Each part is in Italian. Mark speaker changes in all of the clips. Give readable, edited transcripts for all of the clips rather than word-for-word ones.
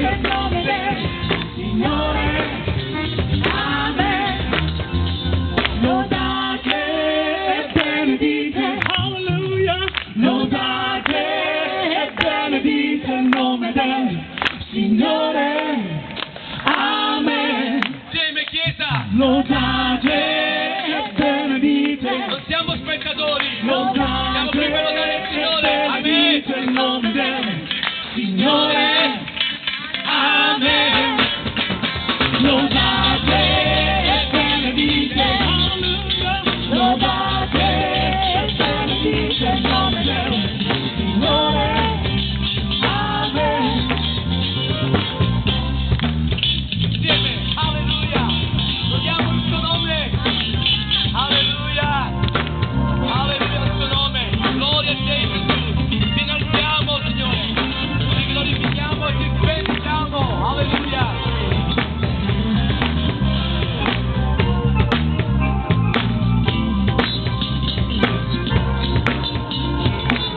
Speaker 1: benedite il nome del Signore. Amen. Lodate e benedite, alleluia. Lodate e benedite il nome del Signore. Amen.
Speaker 2: Insieme Chiesa,
Speaker 1: Lodate e benedite.
Speaker 2: non siamo spettatori,
Speaker 1: Lodate
Speaker 2: siamo qui per lodare il Signore.
Speaker 1: e
Speaker 2: Amen.
Speaker 1: benedite il nome del Signore. Amen. Lodate e benedite, alleluia. Lodate e benedite il nome del Signore. Amen.
Speaker 2: Insieme, alleluia, lodiamo il suo nome, alleluia, alleluia il suo nome, gloria a te Gesù, ti innalziamo Signore, ti glorifichiamo e ti benediciamo, alleluia.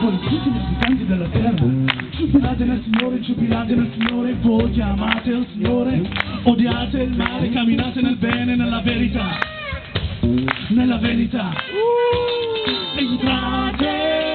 Speaker 1: Voi tutti gli abitanti della terra, giubilate nel Signore, voi chiamate il Signore, odiate il male, camminate nel bene, nella verità, nella verità. Entrate